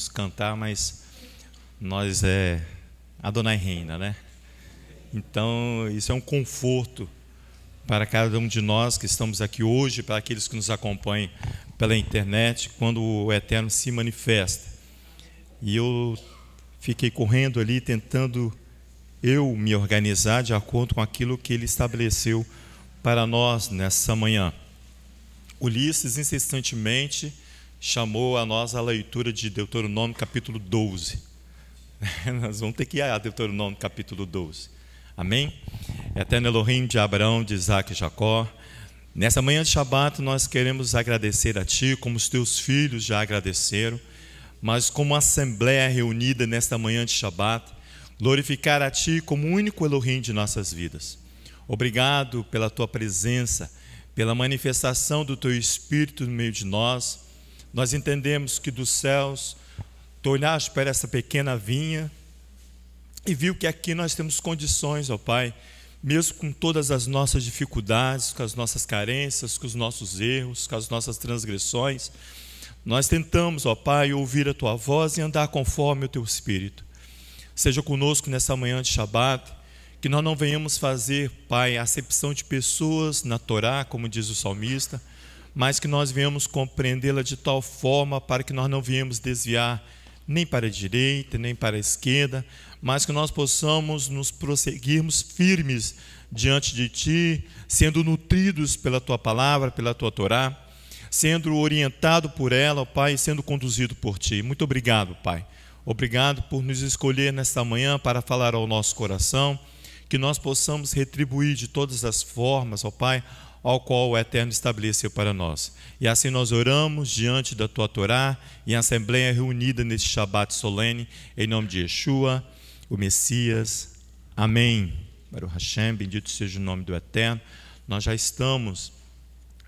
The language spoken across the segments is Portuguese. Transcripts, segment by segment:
conseguimos cantar, mas nós Adonai reina, né? Então, isso é um conforto para cada um de nós que estamos aqui hoje, para aqueles que nos acompanham pela internet, quando o Eterno se manifesta. E eu fiquei correndo ali, tentando me organizar de acordo com aquilo que Ele estabeleceu para nós nessa manhã. Ulisses, insistentemente, chamou a nós a leitura de Deuteronômio capítulo 12. Nós vamos ter que ir a Deuteronômio capítulo 12. Amém? Eterno Elohim de Abraão, de Isaac e Jacó, nessa manhã de Shabat nós queremos agradecer a Ti, como os Teus filhos já agradeceram, mas como assembleia reunida nesta manhã de Shabat, glorificar a Ti como o único Elohim de nossas vidas. Obrigado pela Tua presença, pela manifestação do Teu Espírito no meio de nós. Nós entendemos que dos céus Tu olhaste para essa pequena vinha e viu que aqui nós temos condições, ó Pai, mesmo com todas as nossas dificuldades, com as nossas carências, com os nossos erros, com as nossas transgressões, nós tentamos, ó Pai, ouvir a Tua voz e andar conforme o Teu Espírito. Seja conosco nessa manhã de Shabat, que nós não venhamos fazer, Pai, acepção de pessoas na Torá, como diz o salmista, mas que nós venhamos compreendê-la de tal forma para que nós não venhamos desviar nem para a direita, nem para a esquerda, mas que nós possamos nos prosseguirmos firmes diante de Ti, sendo nutridos pela Tua palavra, pela Tua Torá, sendo orientado por ela, ó Pai, sendo conduzido por Ti. Muito obrigado, Pai. Obrigado por nos escolher nesta manhã para falar ao nosso coração, que nós possamos retribuir de todas as formas, ó Pai, ao qual o Eterno estabeleceu para nós. E assim nós oramos diante da Tua Torá, em assembleia reunida neste Shabat solene, em nome de Yeshua, o Messias. Amém. Baruch Hashem, bendito seja o nome do Eterno. Nós já estamos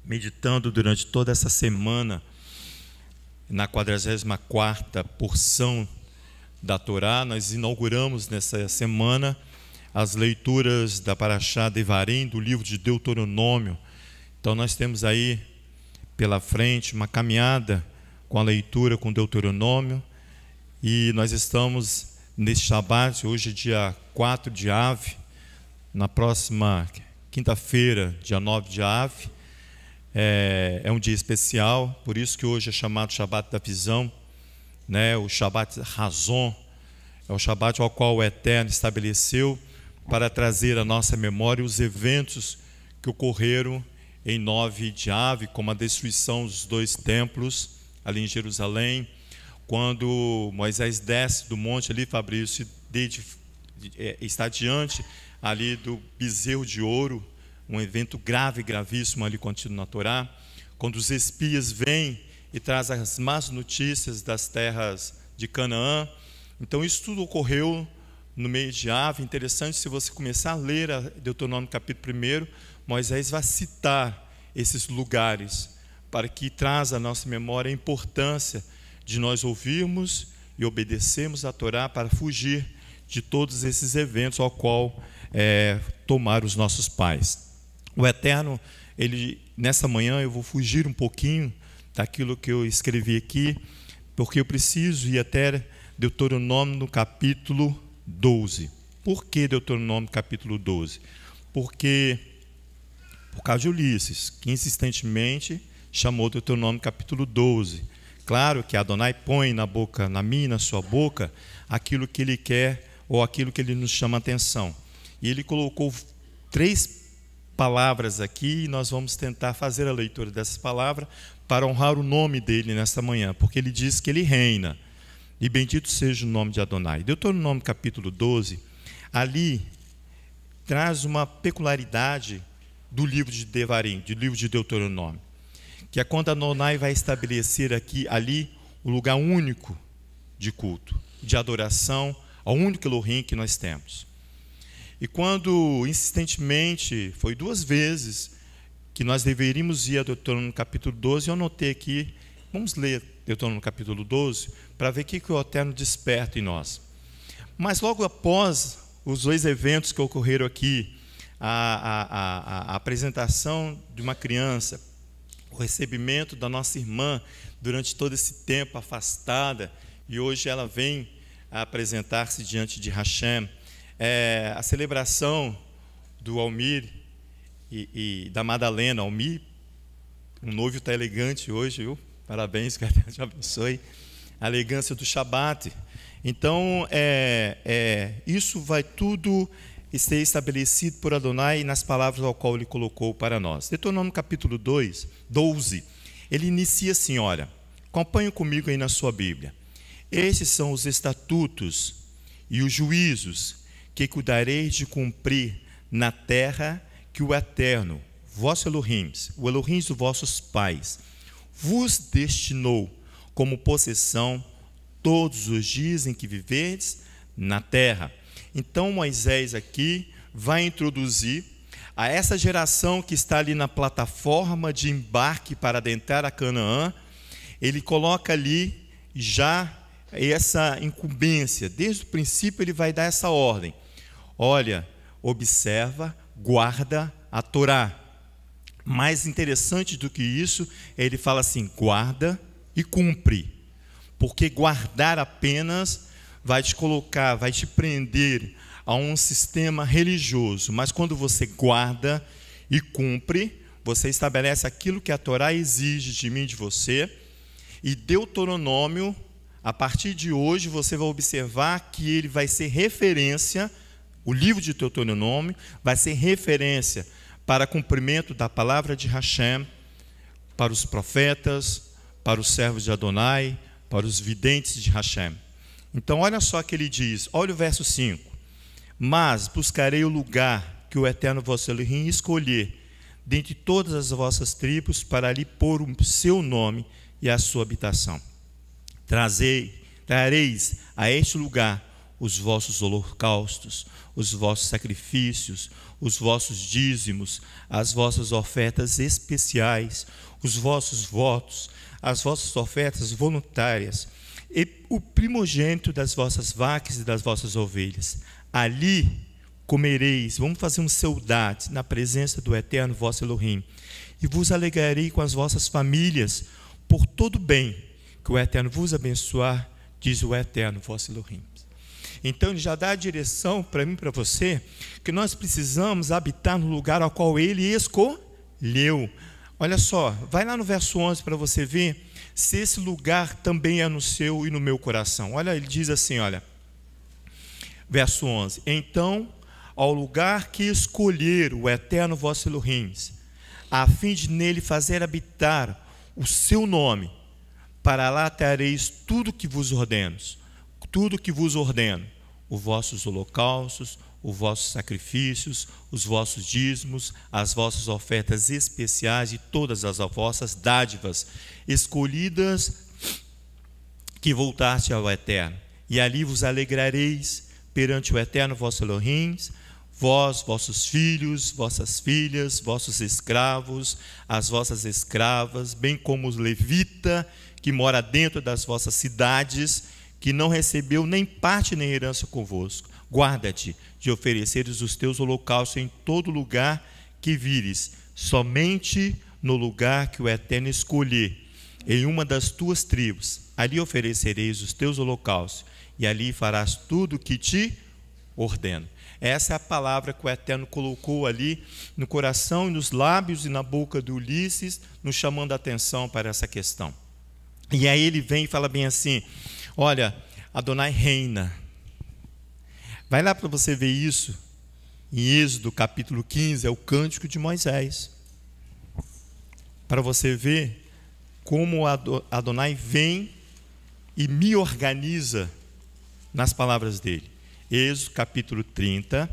meditando durante toda essa semana na 44ª porção da Torá. Nós inauguramos nessa semana as leituras da Parashá Devarim, do livro de Deuteronômio. Então nós temos aí pela frente uma caminhada com a leitura com Deuteronômio, e nós estamos neste Shabat, hoje dia 4 de Av, na próxima quinta-feira, dia 9 de Av, é um dia especial, por isso que hoje é chamado Shabat da Visão, né? O Shabat Razon, é o Shabat ao qual o Eterno estabeleceu para trazer à nossa memória os eventos que ocorreram em 9 de Av, como a destruição dos 2 templos ali em Jerusalém, quando Moisés desce do monte ali, Fabrício, está diante ali do bezerro de ouro, um evento grave, gravíssimo ali contido na Torá, quando os espias vêm e trazem as más notícias das terras de Canaã. Então isso tudo ocorreu no meio de Av. Interessante, se você começar a ler a Deuteronômio capítulo 1, Moisés vai citar esses lugares para que traga à nossa memória a importância de nós ouvirmos e obedecermos a Torá para fugir de todos esses eventos ao qual tomaram os nossos pais. O Eterno, nessa manhã eu vou fugir um pouquinho daquilo que eu escrevi aqui, porque eu preciso ir até Deuteronômio no capítulo 12. Por que Deuteronômio capítulo 12? Porque, por causa de Ulisses, que insistentemente chamou Deuteronômio capítulo 12. Claro que Adonai põe na minha e na sua boca, aquilo que Ele quer ou aquilo que Ele nos chama a atenção. E Ele colocou 3 palavras aqui, e nós vamos tentar fazer a leitura dessas palavras para honrar o nome dEle nesta manhã, porque Ele diz que Ele reina. E bendito seja o nome de Adonai. Deuteronômio capítulo 12, ali traz uma peculiaridade do livro de Devarim, do livro de Deuteronômio, que é quando Adonai vai estabelecer ali o lugar único de culto, de adoração ao único Elohim que nós temos. E quando insistentemente, foi 2 vezes que nós deveríamos ir a Deuteronômio capítulo 12, eu anotei aqui, vamos ler Deuteronômio capítulo 12, para ver o que o Eterno desperta em nós. Mas logo após os 2 eventos que ocorreram aqui, a apresentação de uma criança, o recebimento da nossa irmã durante todo esse tempo afastada, e hoje ela vem a apresentar-se diante de Hashem. A celebração do Almir e da Madalena. Almir, o noivo está elegante hoje, viu? Parabéns, que Deus te abençoe. A elegância do Shabat. Então, isso vai tudo ser estabelecido por Adonai nas palavras ao qual Ele colocou para nós. Deuteronômio capítulo 12, ele inicia assim, olha, acompanhe comigo aí na sua Bíblia. Estes são os estatutos e os juízos que cuidareis de cumprir na terra que o Eterno, vosso Elohim, o Elohim dos vossos pais, vos destinou como possessão todos os dias em que viverdes na terra. Então Moisés aqui vai introduzir a essa geração que está ali na plataforma de embarque para adentrar a Canaã. Ele coloca ali já essa incumbência. Desde o princípio ele vai dar essa ordem. Olha, observa, guarda a Torá. Mais interessante do que isso, ele fala assim, guarda e cumpre. Porque guardar apenas vai te colocar, vai te prender a um sistema religioso. Mas quando você guarda e cumpre, você estabelece aquilo que a Torá exige de mim e de você. E Deuteronômio, a partir de hoje, você vai observar que ele vai ser referência, o livro de Deuteronômio vai ser referência para cumprimento da palavra de Hashem, para os profetas, para os servos de Adonai, para os videntes de Hashem. Então, olha só que ele diz, olha o verso 5. Mas buscarei o lugar que o Eterno vosso Elohim escolher, dentre todas as vossas tribos, para ali pôr o seu nome e a sua habitação. Trareis a este lugar os vossos holocaustos, os vossos sacrifícios, os vossos dízimos, as vossas ofertas especiais, os vossos votos, as vossas ofertas voluntárias, e o primogênito das vossas vacas e das vossas ovelhas. Ali comereis, vamos fazer um saudade na presença do Eterno vosso Elohim, e vos alegrarei com as vossas famílias, por todo bem que o Eterno vos abençoar, diz o Eterno vosso Elohim. Então ele já dá a direção para mim e para você, que nós precisamos habitar no lugar ao qual ele escolheu. Olha só, vai lá no verso 11 para você ver se esse lugar também é no seu e no meu coração. Olha, ele diz assim, olha, verso 11, então, ao lugar que escolher o Eterno vosso Elohim, a fim de nele fazer habitar o seu nome, para lá trareis tudo que vos ordeno, os vossos holocaustos, os vossos sacrifícios, os vossos dízimos, as vossas ofertas especiais e todas as vossas dádivas escolhidas que voltaste ao Eterno. E ali vos alegrareis perante o Eterno vosso Elohim, vós, vossos filhos, vossas filhas, vossos escravos, as vossas escravas, bem como os levita que mora dentro das vossas cidades, que não recebeu nem parte nem herança convosco. Guarda-te de ofereceres os teus holocaustos em todo lugar que vires, somente no lugar que o Eterno escolher, em uma das tuas tribos. Ali oferecereis os teus holocaustos, e ali farás tudo o que te ordeno. Essa é a palavra que o Eterno colocou ali no coração, nos lábios e na boca de Ulisses, nos chamando a atenção para essa questão. E aí ele vem e fala bem assim, olha, Adonai reina. Vai lá para você ver isso, em Êxodo capítulo 15, é o cântico de Moisés. Para você ver como Adonai vem e me organiza nas palavras dele. Êxodo capítulo 30,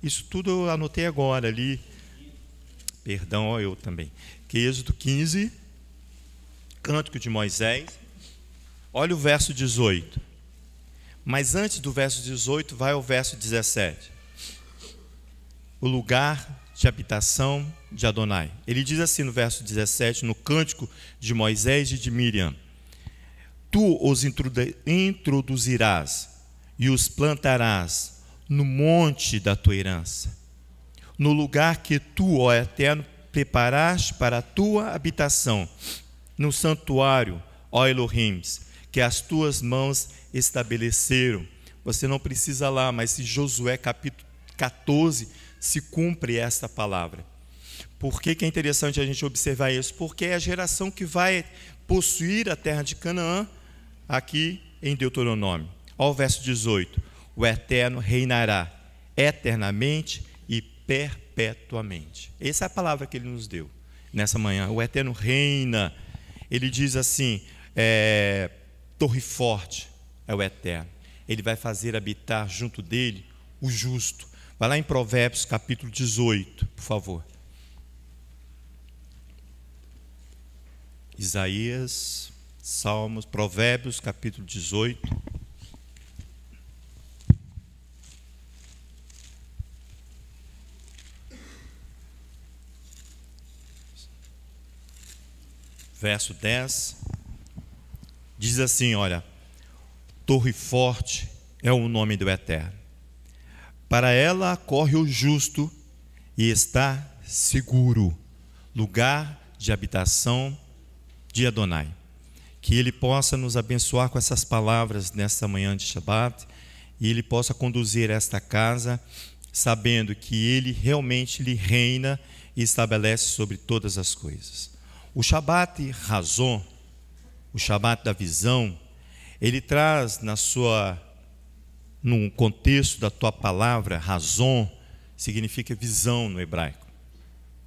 isso tudo eu anotei agora ali, perdão, eu também, que Êxodo 15, cântico de Moisés, olha o verso 18, mas antes do verso 18 vai ao verso 17, o lugar de habitação de Adonai. Ele diz assim no verso 17, no cântico de Moisés e de Miriam, tu os introduzirás e os plantarás no monte da tua herança, no lugar que tu, ó Eterno, preparaste para a tua habitação, no santuário, ó Elohim, que as tuas mãos estabeleceram. Você não precisa lá, mas em Josué capítulo 14 se cumpre esta palavra. Por que é interessante a gente observar isso? Porque é a geração que vai possuir a terra de Canaã, aqui em Deuteronômio. Olha o verso 18: o Eterno reinará eternamente e perpetuamente. Essa é a palavra que ele nos deu nessa manhã. O Eterno reina. Ele diz assim, torre forte é o Eterno. Ele vai fazer habitar junto dele o justo. Vai lá em Provérbios capítulo 18, por favor. Isaías, Salmos, Provérbios capítulo 18. Verso 10, diz assim, olha: torre forte é o nome do Eterno. Para ela corre o justo e está seguro, lugar de habitação de Adonai. Que Ele possa nos abençoar com essas palavras nesta manhã de Shabat, e Ele possa conduzir esta casa, sabendo que Ele realmente lhe reina e estabelece sobre todas as coisas. O Shabat Razon, o Shabat da visão, ele traz no contexto da tua palavra, Razon, significa visão no hebraico.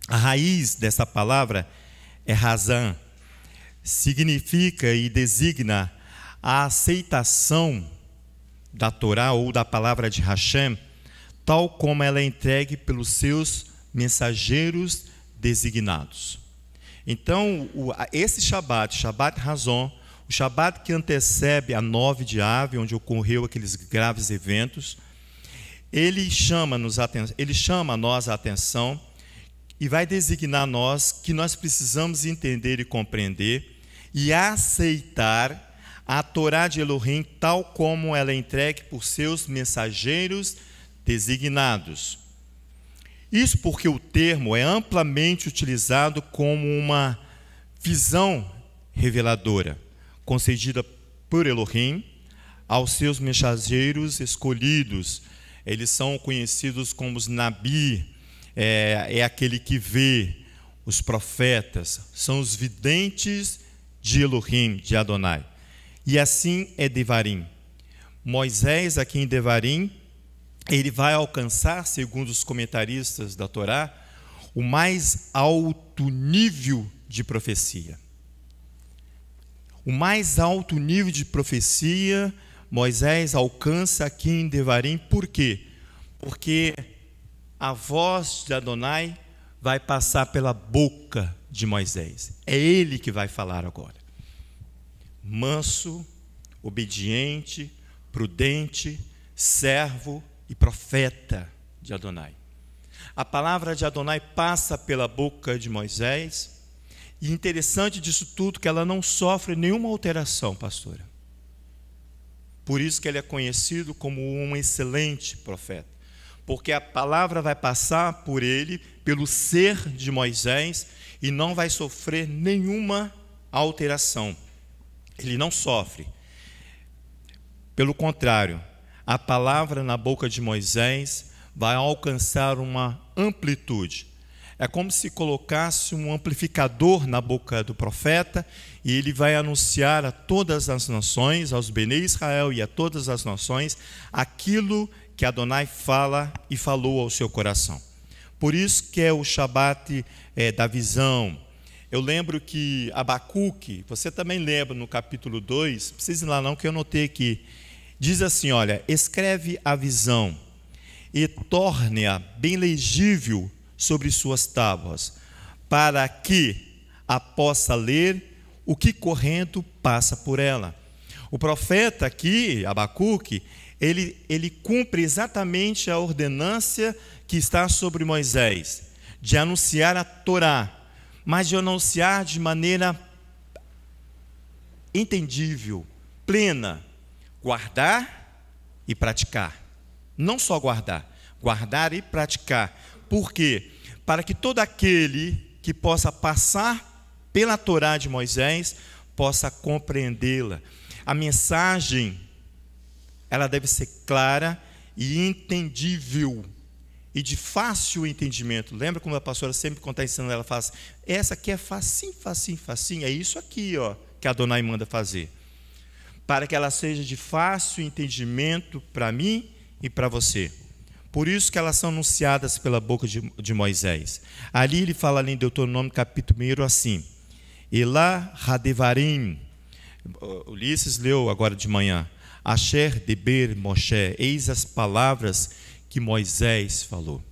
A raiz dessa palavra é Razan, significa e designa a aceitação da Torá ou da palavra de Hashem, tal como ela é entregue pelos seus mensageiros designados. Então, esse Shabat Razon, o Shabat que antecede a 9 de Av, onde ocorreu aqueles graves eventos, ele chama a nós a atenção e vai designar a nós que nós precisamos entender e compreender e aceitar a Torá de Elohim tal como ela é entregue por seus mensageiros designados. Isso porque o termo é amplamente utilizado como uma visão reveladora, concedida por Elohim aos seus mensageiros escolhidos. Eles são conhecidos como os Nabi, é aquele que vê. Os profetas são os videntes de Elohim, de Adonai. E assim é Devarim. Moisés, aqui em Devarim, ele vai alcançar, segundo os comentaristas da Torá, o mais alto nível de profecia. O mais alto nível de profecia Moisés alcança aqui em Devarim. Por quê? Porque a voz de Adonai vai passar pela boca de Moisés. É ele que vai falar agora. Manso, obediente, prudente, servo e profeta de Adonai. A palavra de Adonai passa pela boca de Moisés, e interessante disso tudo que ela não sofre nenhuma alteração, pastora. Por isso que ele é conhecido como um excelente profeta, porque a palavra vai passar por ele, pelo ser de Moisés, e não vai sofrer nenhuma alteração. Ele não sofre. Pelo contrário, a palavra na boca de Moisés vai alcançar uma amplitude. É como se colocasse um amplificador na boca do profeta, e ele vai anunciar a todas as nações, aos Benei Israel e a todas as nações, aquilo que Adonai fala e falou ao seu coração. Por isso que é o Shabat da visão. Eu lembro que Abacuque, você também lembra no capítulo 2, não precisa ir lá não, que eu notei aqui, diz assim, olha: escreve a visão e torne-a bem legível sobre suas tábuas, para que a possa ler o que correndo passa por ela. O profeta aqui, Abacuque, ele cumpre exatamente a ordenança que está sobre Moisés, de anunciar a Torá, mas de anunciar de maneira entendível, plena, guardar e praticar. Não só guardar, guardar e praticar. Por quê? Para que todo aquele que possa passar pela Torá de Moisés possa compreendê-la. a mensagem, ela deve ser clara e entendível, e de fácil entendimento. Lembra como a pastora sempre, quando está ensinando, ela fala assim, essa aqui é facinho, facinho, facinho, é isso aqui, ó, que a Adonai manda fazer, para que ela seja de fácil entendimento para mim e para você. Por isso que elas são anunciadas pela boca de Moisés. Ali ele fala ali em Deuteronômio capítulo 1 assim, Elá Hadevarim, Ulisses leu agora de manhã, Asher Deber Moshe, eis as palavras que Moisés falou.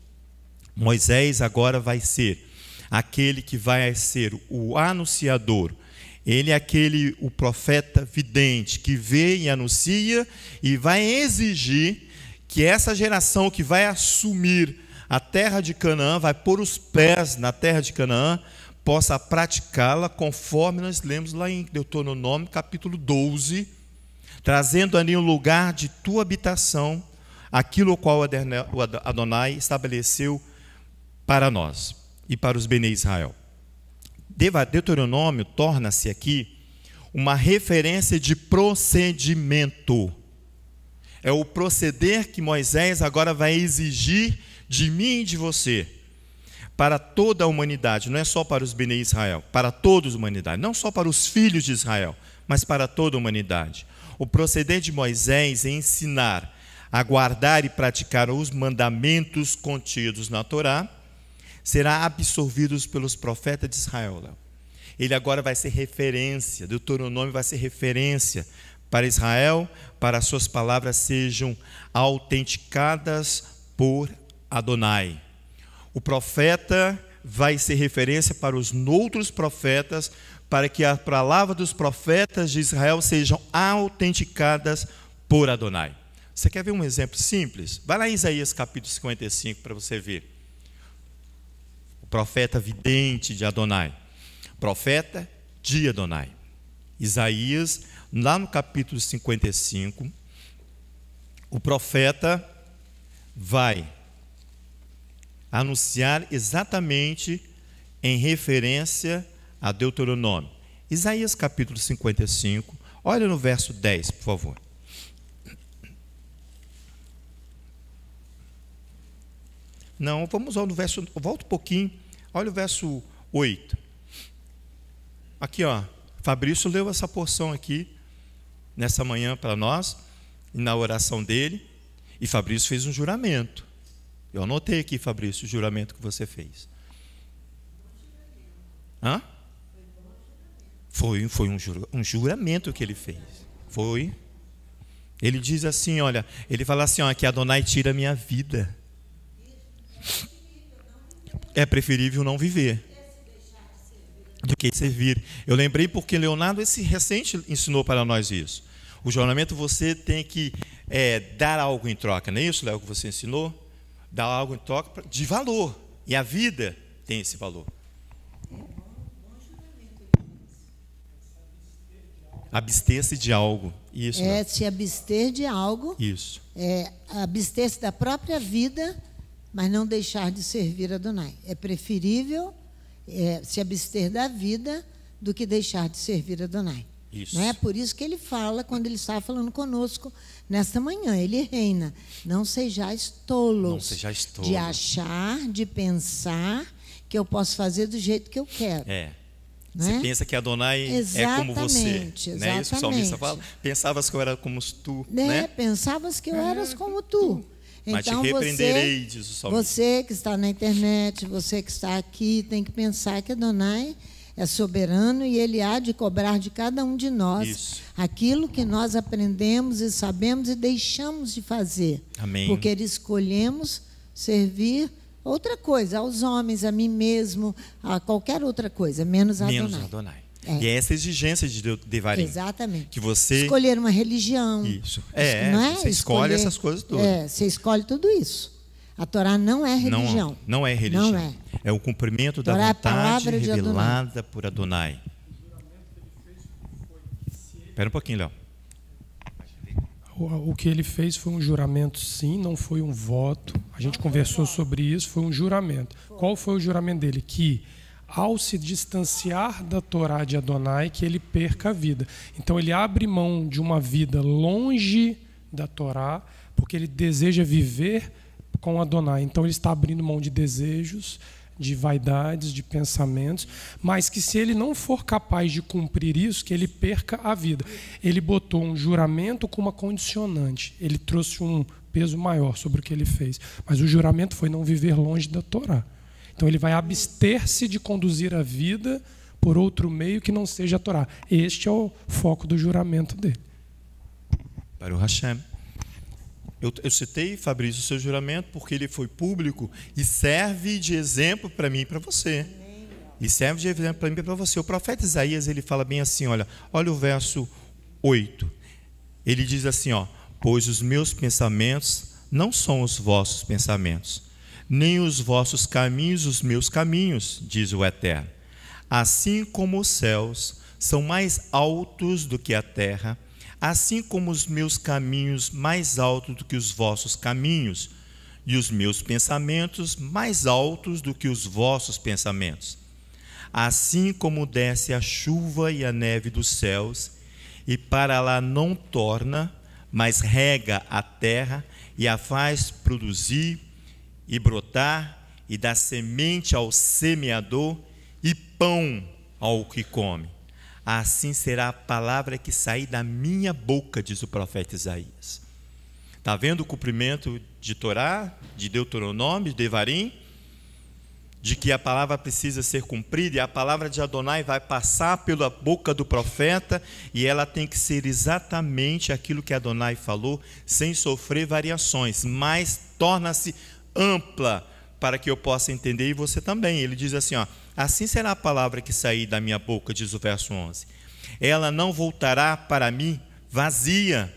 Moisés agora vai ser aquele que vai ser o anunciador. Ele é o profeta vidente que vê e anuncia e vai exigir que essa geração que vai assumir a terra de Canaã, vai pôr os pés na terra de Canaã, possa praticá-la conforme nós lemos lá em Deuteronômio capítulo 12, trazendo ali um lugar de tua habitação, aquilo o qual o Adonai estabeleceu para nós e para os Bnei Israel. Deuteronômio torna-se aqui uma referência de procedimento. É o proceder que Moisés agora vai exigir de mim e de você, para toda a humanidade, não é só para os Bnei Israel, para toda a humanidade, não só para os filhos de Israel, mas para toda a humanidade. O proceder de Moisés é ensinar a guardar e praticar os mandamentos contidos na Torá, será absorvidos pelos profetas de Israel. Ele agora vai ser referência, Deuteronômio vai ser referência para Israel, para as suas palavras sejam autenticadas por Adonai. O profeta vai ser referência para os outros profetas, para que a palavra dos profetas de Israel sejam autenticadas por Adonai. Você quer ver um exemplo simples? Vai lá em Isaías capítulo 55 para você ver. O profeta vidente de Adonai. Profeta de Adonai. Isaías, lá no capítulo 55, o profeta vai anunciar exatamente em referência a Deuteronômio. Isaías capítulo 55, olha no verso 10, por favor. Não, vamos ao verso, volta um pouquinho, olha o verso 8. Aqui, ó, Fabrício leu essa porção aqui, nessa manhã para nós, na oração dele, e Fabrício fez um juramento. Eu anotei aqui, Fabrício, o juramento que você fez. Hã? Foi um juramento que ele fez. Foi. Ele diz assim, olha, ele fala assim, ó, que Adonai tira a minha vida. É preferível não viver do que servir. Eu lembrei porque Leonardo, esse recente, ensinou para nós isso. O juramento você tem que dar algo em troca, não é isso, Léo, que você ensinou? Dar algo em troca de valor. E a vida tem esse valor. Abster-se de algo. Isso, se abster de algo. Isso. Abster-se da própria vida, mas não deixar de servir a Adonai. É preferível se abster da vida do que deixar de servir a Adonai. Isso. Não é por isso que ele fala, quando ele está falando conosco nesta manhã, ele reina. Não sejais tolos, não sejais tolos de achar, de pensar que eu posso fazer do jeito que eu quero. Você pensa que Adonai é como você. Não é isso que o salmista fala? Pensavas que eu era como tu. Né? Pensavas que eu eras como tu. Mas então, te repreenderei, diz o salmista. Você que está na internet, você que está aqui, tem que pensar que Adonai é soberano e Ele há de cobrar de cada um de nós aquilo que nós aprendemos e sabemos e deixamos de fazer. Amém. Porque escolhemos servir outra coisa, aos homens, a mim mesmo, a qualquer outra coisa, menos a Adonai. Menos Adonai. E é essa exigência de Devarim. Exatamente. Que você escolher uma religião. Isso. Não é? Você escolhe essas coisas todas. Você escolhe tudo isso. A Torá não é religião. Não é religião. Não é. É o cumprimento da vontade revelada por Adonai. Espera um pouquinho, Léo. O que ele fez foi um juramento, sim, não foi um voto. A gente conversou sobre isso, foi um juramento. Qual foi o juramento dele? Que ao se distanciar da Torá de Adonai, que ele perca a vida. Então ele abre mão de uma vida longe da Torá, porque ele deseja viver com Adonai. Então ele está abrindo mão de desejos, de vaidades, de pensamentos, mas que se ele não for capaz de cumprir isso, que ele perca a vida. Ele botou um juramento com uma condicionante. Ele trouxe um peso maior sobre o que ele fez. Mas o juramento foi não viver longe da Torá. Então ele vai abster-se de conduzir a vida por outro meio que não seja a Torá. Este é o foco do juramento dele. Baruch Hashem. Eu citei, Fabrício, o seu juramento porque ele foi público e serve de exemplo para mim e para você. E serve de exemplo para mim e para você. O profeta Isaías, ele fala bem assim, olha o verso 8. Ele diz assim, pois os meus pensamentos não são os vossos pensamentos, nem os vossos caminhos os meus caminhos, diz o Eterno. Assim como os céus são mais altos do que a terra, assim como os meus caminhos mais altos do que os vossos caminhos, e os meus pensamentos mais altos do que os vossos pensamentos. Assim como desce a chuva e a neve dos céus, e para lá não torna, mas rega a terra e a faz produzir e brotar, e dá semente ao semeador e pão ao que come. Assim será a palavra que sair da minha boca, diz o profeta Isaías. Está vendo o cumprimento de Torá, de Deuteronômio, de Devarim? De que a palavra precisa ser cumprida, e a palavra de Adonai vai passar pela boca do profeta, e ela tem que ser exatamente aquilo que Adonai falou, sem sofrer variações, mas torna-se ampla, para que eu possa entender, e você também. Ele diz assim, assim será a palavra que sair da minha boca, diz o verso 11. Ela não voltará para mim vazia,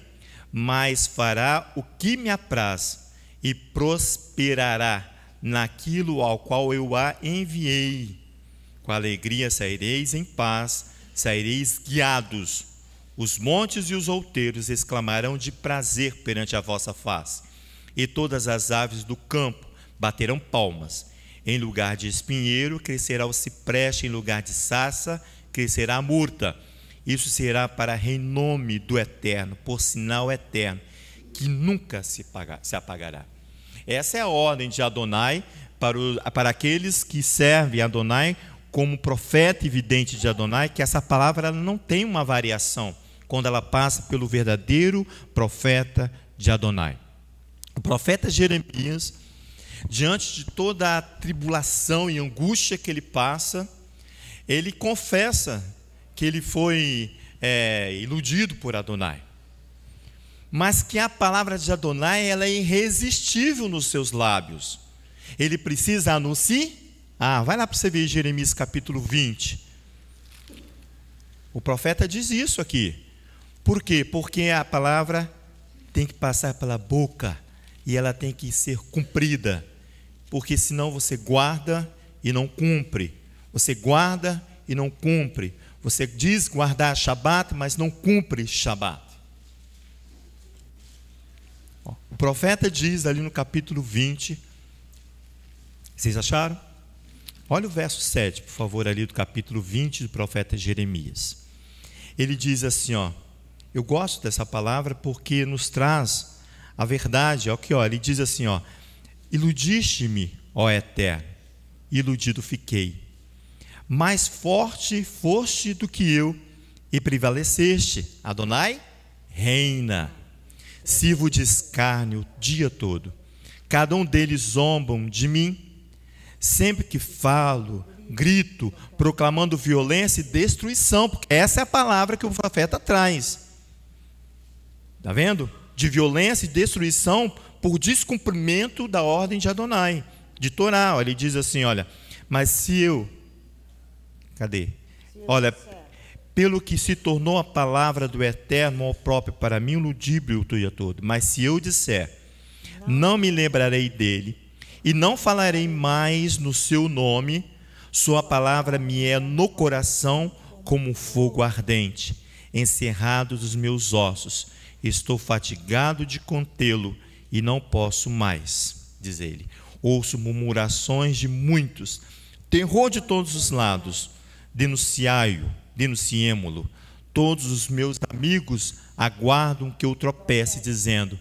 mas fará o que me apraz e prosperará naquilo ao qual eu a enviei. Com alegria saireis em paz, saireis guiados. Os montes e os outeiros exclamarão de prazer perante a vossa face, e todas as aves do campo baterão palmas. Em lugar de espinheiro crescerá o cipreste, em lugar de sarça crescerá a murta. Isso será para renome do Eterno, por sinal eterno, que nunca se apagará. Essa é a ordem de Adonai para aqueles que servem a Adonai como profeta e vidente de Adonai, que essa palavra não tem uma variação quando ela passa pelo verdadeiro profeta de Adonai. O profeta Jeremias, diante de toda a tribulação e angústia que ele passa, ele confessa que ele foi iludido por Adonai, mas que a palavra de Adonai ela é irresistível nos seus lábios. Ele precisa anunciar. Vai lá para você ver Jeremias capítulo 20. O profeta diz isso aqui. Por quê? Porque a palavra tem que passar pela boca e ela tem que ser cumprida, porque senão você guarda e não cumpre. Você guarda e não cumpre. Você diz guardar Shabat, mas não cumpre Shabat. O profeta diz ali no capítulo 20, vocês acharam? Olha o verso 7, por favor, ali do capítulo 20 do profeta Jeremias. Ele diz assim, eu gosto dessa palavra porque nos traz a verdade. Ele diz assim, iludiste-me, ó Eterno, iludido fiquei. Mais forte foste do que eu e prevaleceste. Adonai reina. Sirvo de escárnio o dia todo. Cada um deles zombam de mim. Sempre que falo, grito, proclamando violência e destruição, porque essa é a palavra que o profeta traz. Está vendo? De violência e destruição por descumprimento da ordem de Adonai, de Torá. Ele diz assim, mas se eu... pelo que se tornou a palavra do Eterno ao próprio para mim, um ludíbrio o dia todo. Mas se eu disser, não me lembrarei dele, e não falarei mais no seu nome, sua palavra me é no coração como um fogo ardente, encerrado dos meus ossos. Estou fatigado de contê-lo e não posso mais, diz ele. Ouço murmurações de muitos, terror de todos os lados, denunciemo-lo. Todos os meus amigos aguardam que eu tropece, dizendo: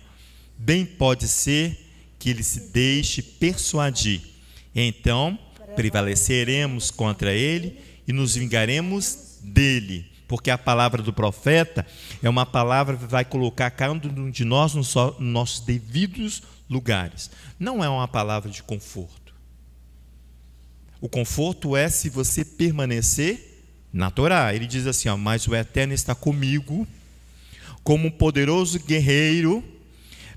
bem pode ser que ele se deixe persuadir. Então prevaleceremos contra ele e nos vingaremos dele. Porque a palavra do profeta é uma palavra que vai colocar cada um de nós nos nossos devidos lugares. Não é uma palavra de conforto. O conforto é se você permanecer na Torá. Ele diz assim, ó, mas o Eterno está comigo como um poderoso guerreiro,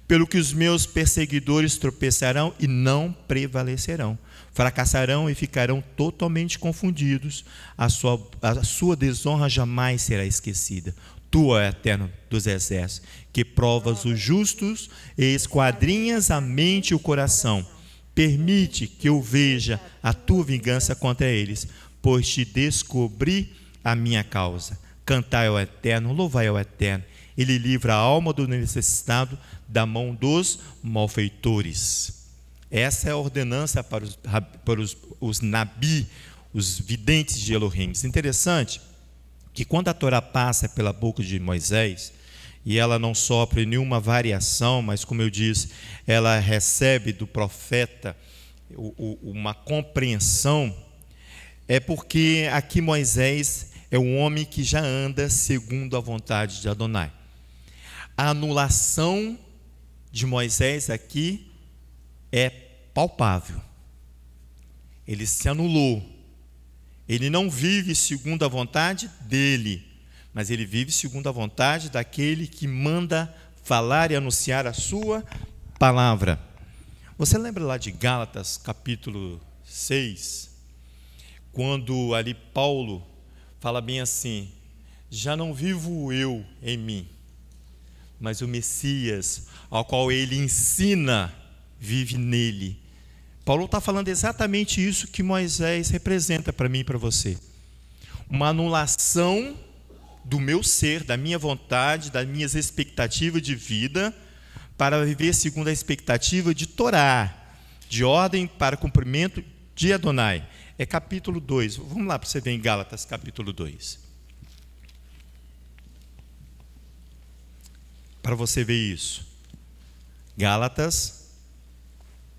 pelo que os meus perseguidores tropeçarão e não prevalecerão. Fracassarão e ficarão totalmente confundidos. A sua desonra jamais será esquecida. Tu, ó Eterno dos exércitos, que provas os justos e esquadrinhas a mente e o coração, permite que eu veja a tua vingança contra eles, pois te descobri a minha causa. Cantai ao Eterno, louvai ao Eterno. Ele livra a alma do necessitado da mão dos malfeitores. Essa é a ordenança para os nabi, os videntes de Elohim. É interessante que quando a Torá passa pela boca de Moisés, e ela não sofre nenhuma variação, mas, como eu disse, ela recebe do profeta uma compreensão, é porque aqui Moisés é um homem que já anda segundo a vontade de Adonai. A anulação de Moisés aqui é palpável. Ele se anulou. Ele não vive segundo a vontade dele, mas ele vive segundo a vontade daquele que manda falar e anunciar a sua palavra. Você lembra lá de Gálatas, capítulo 6, quando ali Paulo fala bem assim: já não vivo eu em mim, mas o Messias, ao qual ele ensina, vive nele. Paulo está falando exatamente isso que Moisés representa para mim e para você. Uma anulação do meu ser, da minha vontade, das minhas expectativas de vida, para viver segundo a expectativa de Torá, de ordem para cumprimento de Adonai. É capítulo 2. Vamos lá para você ver em Gálatas, capítulo 2. Para você ver isso. Gálatas,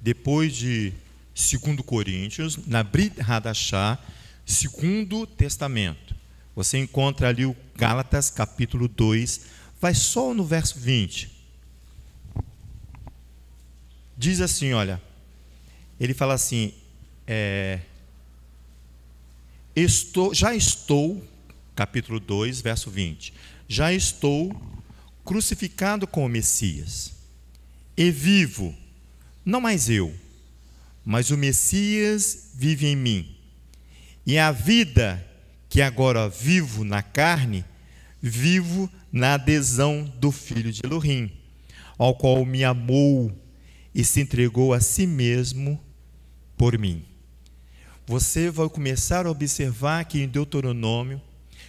depois de 2 Coríntios, na Brit Hadashah, Segundo Testamento. Você encontra ali o Gálatas, capítulo 2, vai só no verso 20. Diz assim, olha, ele fala assim, já estou, capítulo 2, verso 20, já estou crucificado com o Messias, e vivo, não mais eu, mas o Messias vive em mim. E a vida que agora vivo na carne, vivo na adesão do Filho de Elohim, ao qual me amou e se entregou a si mesmo por mim. Você vai começar a observar que em Deuteronômio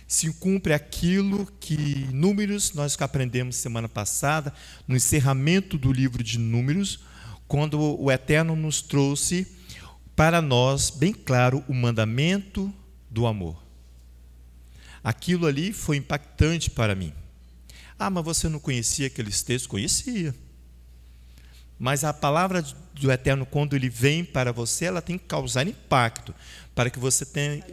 se cumpre aquilo que em Números, nós que aprendemos semana passada, no encerramento do livro de Números, quando o Eterno nos trouxe para nós, bem claro, o mandamento do amor. Aquilo ali foi impactante para mim. Ah, mas você não conhecia aqueles textos? Conhecia. Mas a palavra do Eterno, quando ele vem para você, ela tem que causar impacto, para que você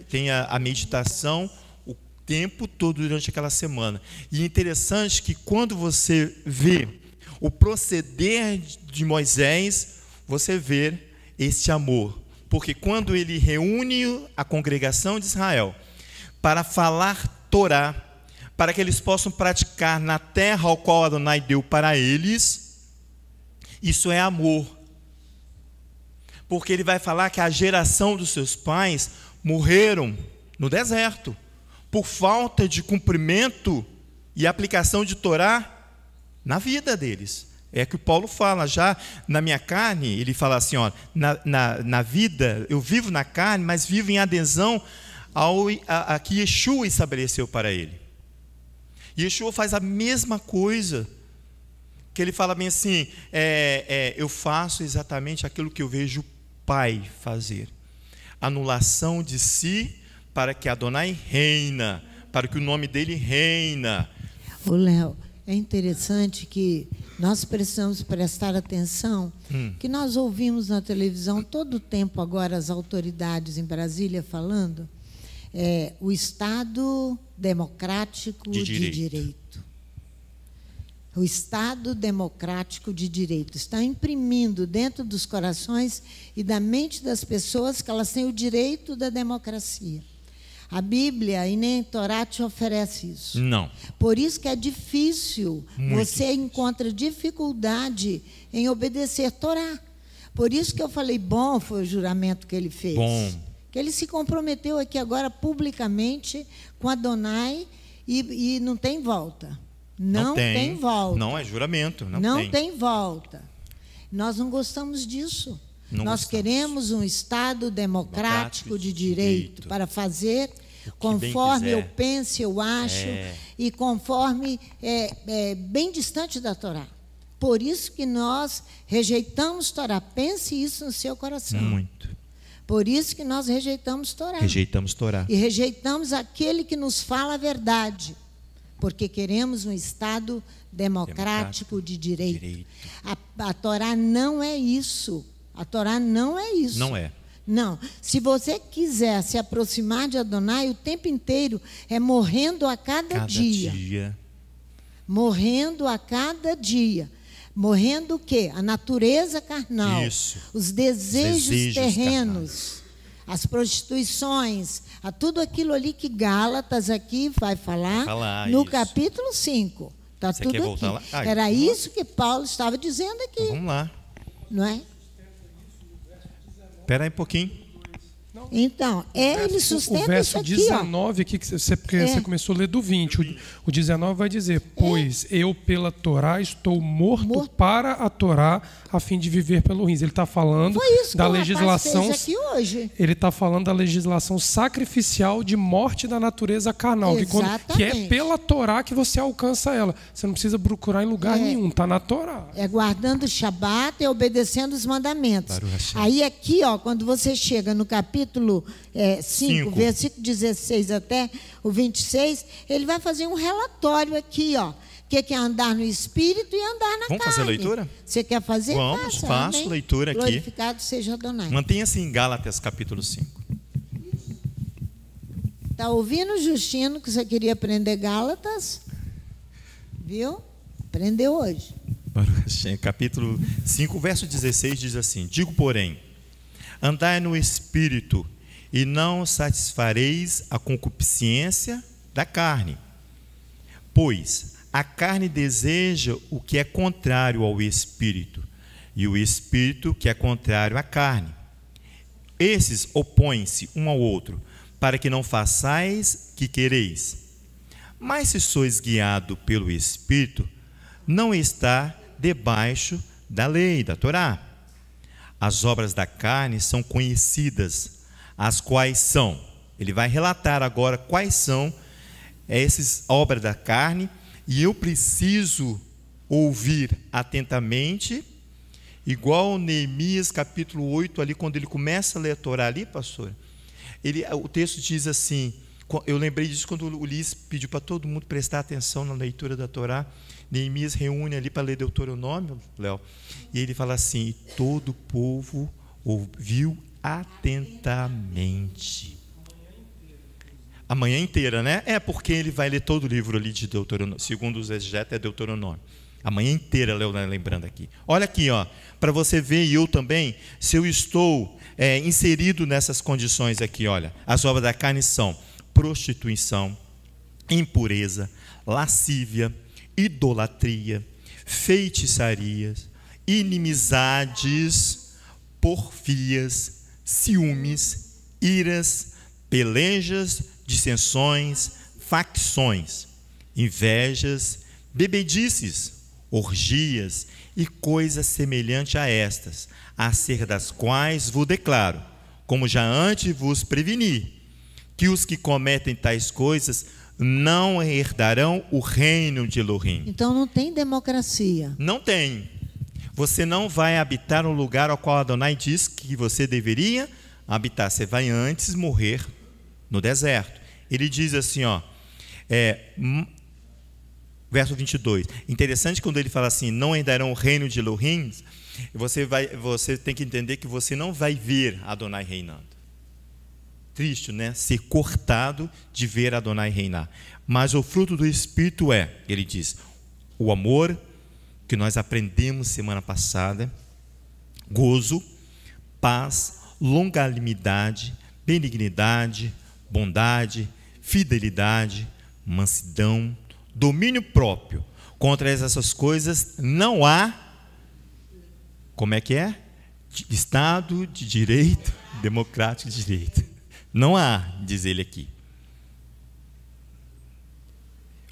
tenha a meditação o tempo todo durante aquela semana. E é interessante que quando você vê o proceder de Moisés, você vê este amor. Porque quando ele reúne a congregação de Israel para falar Torá, para que eles possam praticar na terra ao qual Adonai deu para eles, isso é amor. Porque ele vai falar que a geração dos seus pais morreram no deserto, por falta de cumprimento e aplicação de Torá na vida deles. É que o Paulo fala, já na minha carne, ele fala assim, ó, na vida, eu vivo na carne, mas vivo em adesão a que Yeshua estabeleceu para ele. Yeshua faz a mesma coisa, que ele fala bem assim, eu faço exatamente aquilo que eu vejo o Pai fazer. Anulação de si para que Adonai reina, para que o nome dele reina. Ô Léo, é interessante que nós precisamos prestar atenção, que nós ouvimos na televisão todo o tempo agora as autoridades em Brasília falando o Estado democrático de direito. O Estado democrático de direito está imprimindo dentro dos corações e da mente das pessoas que elas têm o direito da democracia. A Bíblia e nem a Torá te oferece isso. Não. Por isso que é difícil, você encontra dificuldade em obedecer a Torá. Por isso que eu falei, bom foi o juramento que ele fez. Bom. Que ele se comprometeu aqui agora publicamente com Adonai e não tem volta. Não tem volta. Não é juramento. Não tem volta. Nós não gostamos disso. Nós queremos um Estado democrático de direito para fazer conforme eu penso, eu acho, e conforme bem distante da Torá. Por isso que nós rejeitamos Torá. Pense isso no seu coração. Muito. Por isso que nós rejeitamos Torá. Rejeitamos Torá. E rejeitamos aquele que nos fala a verdade. Porque queremos um Estado democrático de direito. A Torá não é isso. A Torá não é isso. Não é. Não. Se você quiser se aproximar de Adonai, o tempo inteiro é morrendo a cada dia. Morrendo a cada dia. Morrendo o quê? A natureza carnal. Isso. Os desejos terrenos. As prostituições, a tudo aquilo ali que Gálatas aqui vai falar no capítulo 5. Está tudo aqui. Era isso que Paulo estava dizendo aqui. Então, vamos lá. Não é? Espera aí um pouquinho. Então, ele sustenta o verso isso aqui, 19 aqui, porque você começou a ler do 20. O 19 vai dizer, pois eu pela Torá estou morto para a Torá a fim de viver pelo rins. Ele está falando da legislação. Aqui hoje. Ele está falando da legislação sacrificial de morte da natureza carnal. Que é pela Torá que você alcança ela. Você não precisa procurar em lugar nenhum, está na Torá. É guardando o Shabat e obedecendo os mandamentos. Aí aqui, quando você chega no capítulo 5, versículo 16 até o 26, ele vai fazer um relatório aqui, o que é andar no Espírito e andar na carne. Vamos fazer a leitura? Você quer fazer? Vamos, faço leitura aqui. Glorificado seja Adonai. Mantenha-se em Gálatas, capítulo 5. Está ouvindo, Justino, que você queria aprender Gálatas? Viu? Aprendeu hoje. Capítulo 5, verso 16 diz assim: digo, porém, andai no Espírito, e não satisfareis a concupiscência da carne. Pois a carne deseja o que é contrário ao Espírito, e o Espírito que é contrário à carne. Esses opõem-se um ao outro, para que não façais que quereis. Mas se sois guiado pelo Espírito, não está debaixo da lei, da Torá. As obras da carne são conhecidas, as quais são. Ele vai relatar agora quais são essas obras da carne, e eu preciso ouvir atentamente, igual Neemias capítulo 8, ali, quando ele começa a ler a Torá ali, pastor, o texto diz assim, eu lembrei disso quando o Ulisses pediu para todo mundo prestar atenção na leitura da Torá. Neemias reúne ali para ler Deuteronômio, Léo, e ele fala assim: todo o povo ouviu atentamente. A manhã inteira, né? Porque ele vai ler todo o livro ali de Deuteronômio, segundo os exegetas é Deuteronômio. A manhã inteira, Léo, lembrando aqui. Olha aqui, para você ver, e eu também, se eu estou inserido nessas condições aqui, olha. As obras da carne são prostituição, impureza, lascívia, idolatria, feitiçarias, inimizades, porfias, ciúmes, iras, pelejas, dissensões, facções, invejas, bebedices, orgias e coisas semelhantes a estas, acerca das quais vos declaro, como já antes vos preveni, que os que cometem tais coisas não herdarão o reino de Elohim. Então não tem democracia. Não tem. Você não vai habitar um lugar ao qual Adonai diz que você deveria habitar. Você vai antes morrer no deserto. Ele diz assim, ó, verso 22. Interessante quando ele fala assim, não herdarão o reino de Elohim. Você tem que entender que você não vai ver Adonai reinando. Triste, né? Ser cortado de ver Adonai reinar. Mas o fruto do Espírito ele diz, o amor que nós aprendemos semana passada, gozo, paz, longanimidade, benignidade, bondade, fidelidade, mansidão, domínio próprio. Contra essas coisas não há, como é que é? Estado de direito, democrático de direito. Não há, diz ele aqui.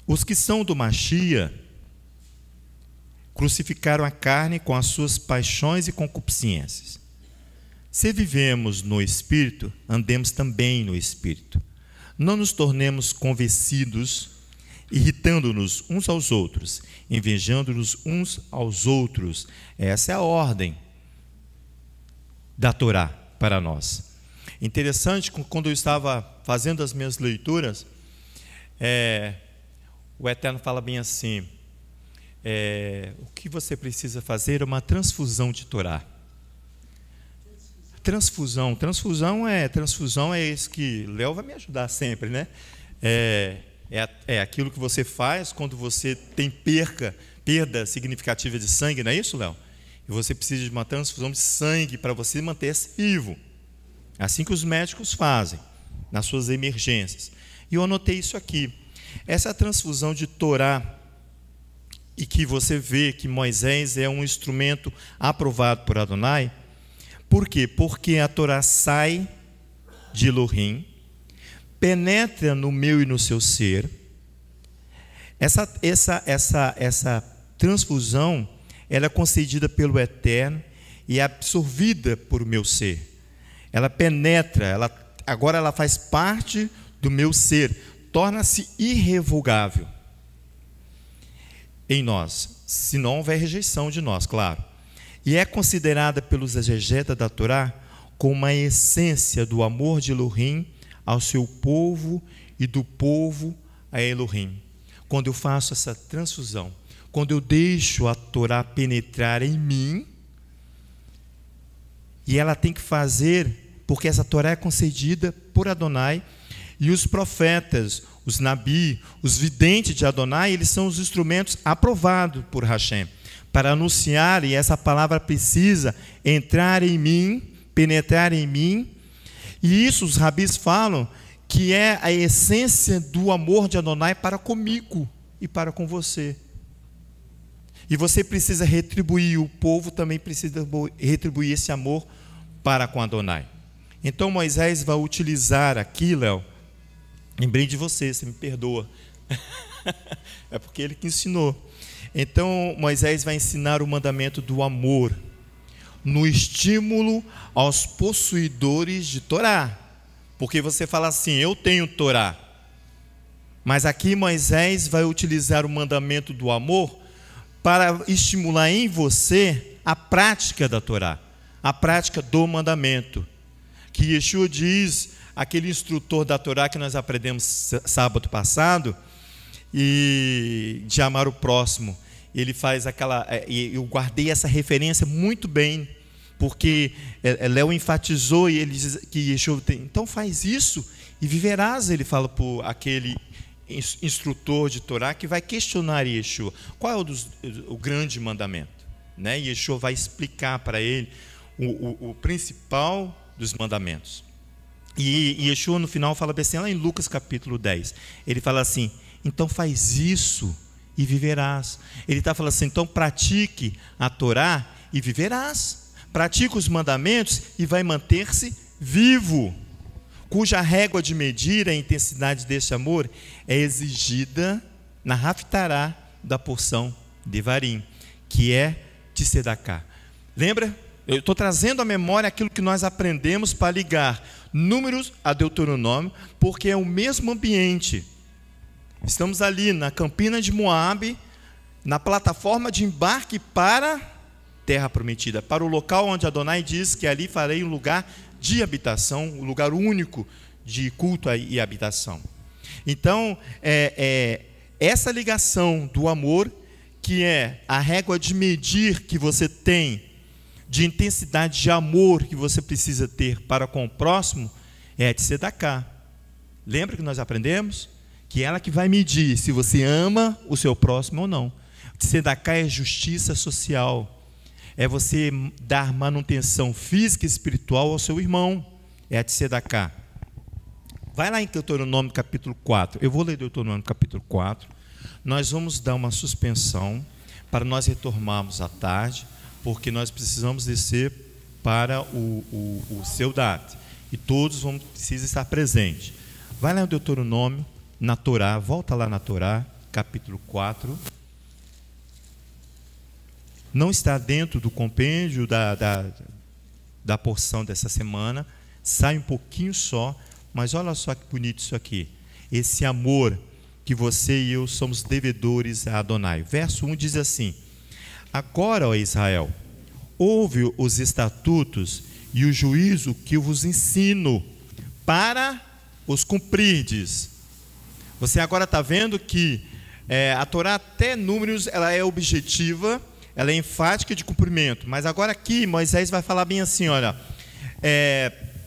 Os que são do Mashiach crucificaram a carne com as suas paixões e concupiscências. Se vivemos no Espírito, andemos também no Espírito. Não nos tornemos convencidos, irritando-nos uns aos outros, invejando-nos uns aos outros. Essa é a ordem da Torá para nós. Interessante, quando eu estava fazendo as minhas leituras, o Eterno fala bem assim, o que você precisa fazer é uma transfusão de Torá. Transfusão é isso que Léo vai me ajudar sempre, né? É aquilo que você faz quando você tem perda significativa de sangue, não é isso, Léo? E você precisa de uma transfusão de sangue para você manter-se vivo. Assim que os médicos fazem nas suas emergências. E eu anotei isso aqui. Essa transfusão de Torá, e que você vê que Moisés é um instrumento aprovado por Adonai. Por quê? Porque a Torá sai de Elohim, penetra no meu e no seu ser. Essa transfusão, ela é concedida pelo Eterno e é absorvida por meu ser. Ela penetra, agora ela faz parte do meu ser, torna-se irrevogável em nós, se não houver rejeição de nós, claro. E é considerada pelos exegetas da Torá como uma essência do amor de Elohim ao seu povo e do povo a Elohim. Quando eu faço essa transfusão, quando eu deixo a Torá penetrar em mim, e ela tem que fazer, porque essa Torá é concedida por Adonai, e os profetas, os nabi, os videntes de Adonai, eles são os instrumentos aprovados por Hashem, para anunciar, e essa palavra precisa entrar em mim, penetrar em mim, e isso os rabis falam que é a essência do amor de Adonai para comigo e para com você. E você precisa retribuir, o povo também precisa retribuir esse amor para com Adonai. Então Moisés vai utilizar aqui, Léo, lembrei de você me perdoa. É porque ele que ensinou. Então Moisés vai ensinar o mandamento do amor no estímulo aos possuidores de Torá. Porque você fala assim, eu tenho Torá. Mas aqui Moisés vai utilizar o mandamento do amor para estimular em você a prática da Torá, a prática do mandamento. Que Yeshua diz, aquele instrutor da Torá que nós aprendemos sábado passado, e de amar o próximo, ele faz aquela, eu guardei essa referência muito bem, porque Léo enfatizou e ele diz que Yeshua tem, então faz isso e viverás, ele fala por aquele instrutor de Torá que vai questionar Yeshua, qual é o grande mandamento, né? Yeshua vai explicar para ele o principal dos mandamentos. E Yeshua no final fala assim, lá em Lucas capítulo 10, ele fala assim, então faz isso e viverás. Ele está falando assim, então pratique a Torá e viverás. Pratique os mandamentos e vai manter-se vivo. Cuja régua de medir a intensidade deste amor é exigida na raftará da porção de Varim, que é de Sedaká. Lembra? Eu estou trazendo à memória aquilo que nós aprendemos para ligar Números a Deuteronômio, porque é o mesmo ambiente. Estamos ali na campina de Moabe, na plataforma de embarque para Terra Prometida, para o local onde Adonai diz que ali farei um lugar de habitação, o lugar único de culto e habitação. Então, essa ligação do amor, que é a régua de medir que você tem, de intensidade de amor que você precisa ter para com o próximo, é a tzedakah. Lembra que nós aprendemos? Que é ela que vai medir se você ama o seu próximo ou não. Tzedakah é justiça social. É você dar manutenção física e espiritual ao seu irmão. É a tzedakah. Vai lá em Deuteronômio capítulo 4. Eu vou ler Deuteronômio capítulo 4. Nós vamos dar uma suspensão para nós retornarmos à tarde, porque nós precisamos descer para o seu date. E todos precisam estar presentes. Vai lá em Deuteronômio, na Torá, volta lá na Torá, capítulo 4. Não está dentro do compêndio da porção dessa semana, sai um pouquinho só, mas olha só que bonito isso aqui. Esse amor que você e eu somos devedores a Adonai. Verso 1 diz assim: agora, ó Israel, ouve os estatutos e o juízo que eu vos ensino, para os cumprirdes. Você agora está vendo que a Torá, até números, ela é objetiva, ela é enfática de cumprimento. Mas agora aqui, Moisés vai falar bem assim, olha,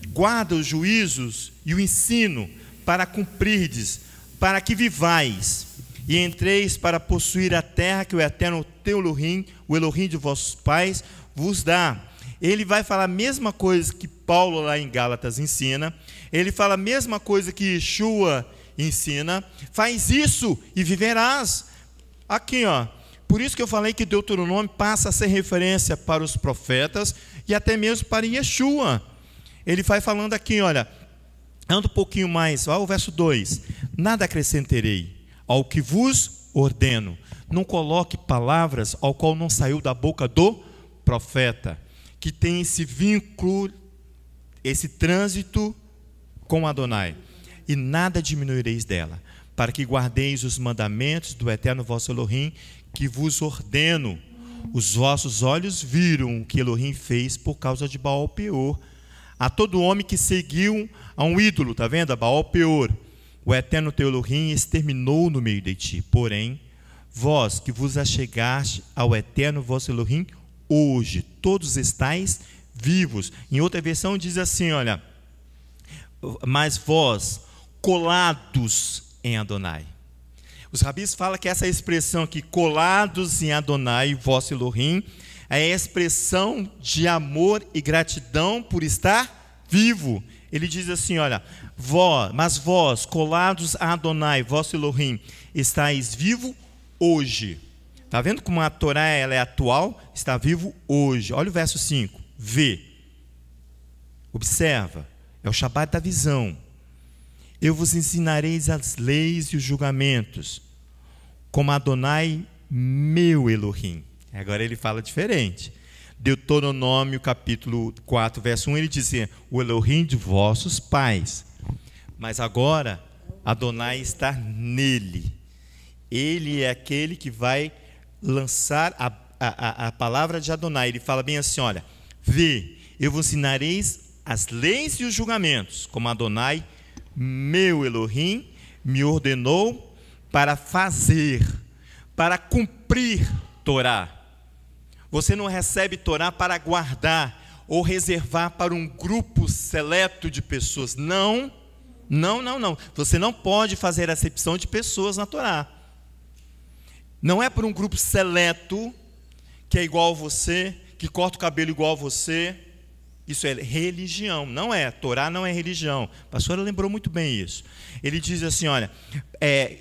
guarda os juízos e o ensino para cumprirdes, para que vivais e entreis para possuir a terra que o eterno teu Elohim, o Elohim de vossos pais, vos dá. Ele vai falar a mesma coisa que Paulo lá em Gálatas ensina, ele fala a mesma coisa que Yeshua ensina: faz isso e viverás. Aqui, ó, por isso que eu falei que Deuteronômio passa a ser referência para os profetas e até mesmo para Yeshua. Ele vai falando aqui, olha, anda um pouquinho mais, ó, o verso 2: nada acrescentarei ao que vos ordeno, não coloque palavras ao qual não saiu da boca do profeta, que tem esse vínculo, esse trânsito com Adonai, e nada diminuireis dela, para que guardeis os mandamentos do eterno vosso Elohim, que vos ordeno. Os vossos olhos viram o que Elohim fez por causa de Baal Peor, a todo homem que seguiu a um ídolo, está vendo? A Baal Peor, o eterno teu Elohim exterminou no meio de ti. Porém, vós que vos achegaste ao eterno vosso Elohim, hoje todos estáis vivos. Em outra versão diz assim, olha, mas vós colados em Adonai. Os rabis falam que essa expressão aqui, colados em Adonai, vosso Elohim, é a expressão de amor e gratidão por estar vivo. Ele diz assim, olha, mas vós, colados a Adonai, vosso Elohim, estáis vivo hoje. Está vendo como a Torá ela é atual? Está vivo hoje. Olha o verso 5. Vê. Observa. É o Shabat da visão. Eu vos ensinareis as leis e os julgamentos, como Adonai, meu Elohim. Agora ele fala diferente. Deuteronômio capítulo 4, verso 1, ele diz, o Elohim de vossos pais. Mas agora, Adonai está nele. Ele é aquele que vai lançar a palavra de Adonai. Ele fala bem assim, olha, vê, eu vos ensinareis as leis e os julgamentos, como Adonai, meu Elohim, me ordenou para fazer, para cumprir Torá. Você não recebe Torá para guardar ou reservar para um grupo seleto de pessoas. Não, não, não, não. Você não pode fazer acepção de pessoas na Torá. Não é para um grupo seleto que é igual a você, que corta o cabelo igual a você. Isso é religião, não é. Torá não é religião. A pastora lembrou muito bem isso. Ele diz assim, olha,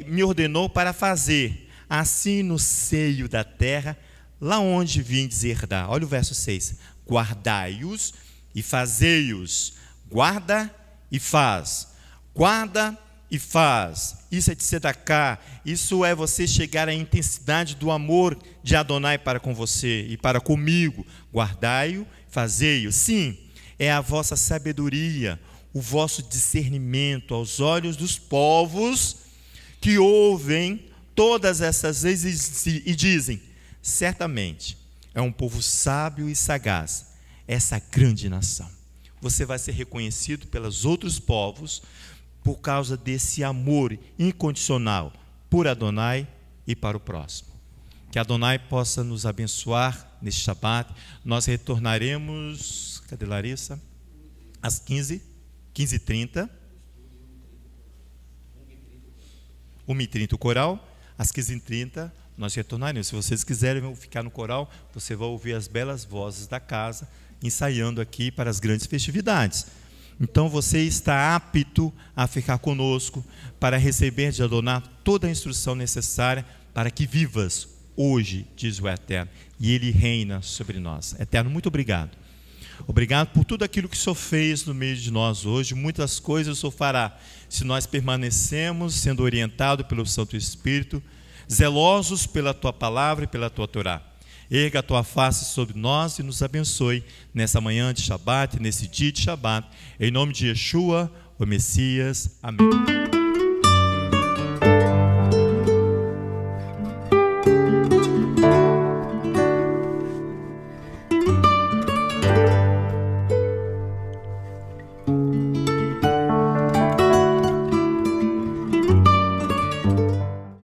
me ordenou para fazer assim no seio da terra, lá onde vindes herdar. Olha o verso 6. Guardai-os e fazei-os. Guarda e faz. Guarda e faz. Isso é tzedakah. Isso é você chegar à intensidade do amor de Adonai para com você e para comigo. Guardai-o, fazei-o. Sim, é a vossa sabedoria, o vosso discernimento aos olhos dos povos que ouvem todas essas vezes e dizem, certamente é um povo sábio e sagaz, essa grande nação. você vai ser reconhecido pelos outros povos por causa desse amor incondicional por Adonai e para o próximo. Que Adonai possa nos abençoar neste Shabat. Nós retornaremos, cadê Larissa? Às 15h30. 1h30 o coral, às 15h30 nós retornaremos. Se vocês quiserem ficar no coral, você vai ouvir as belas vozes da casa, ensaiando aqui para as grandes festividades. Então você está apto a ficar conosco para receber de Adonai toda a instrução necessária para que vivas hoje, diz o Eterno, e Ele reina sobre nós. Eterno, muito obrigado. Obrigado por tudo aquilo que o Senhor fez no meio de nós hoje. Muitas coisas o Senhor fará se nós permanecemos sendo orientados pelo Santo Espírito, zelosos pela Tua palavra e pela Tua Torá. Erga a Tua face sobre nós e nos abençoe nessa manhã de Shabat, nesse dia de Shabat. Em nome de Yeshua, o Messias. Amém.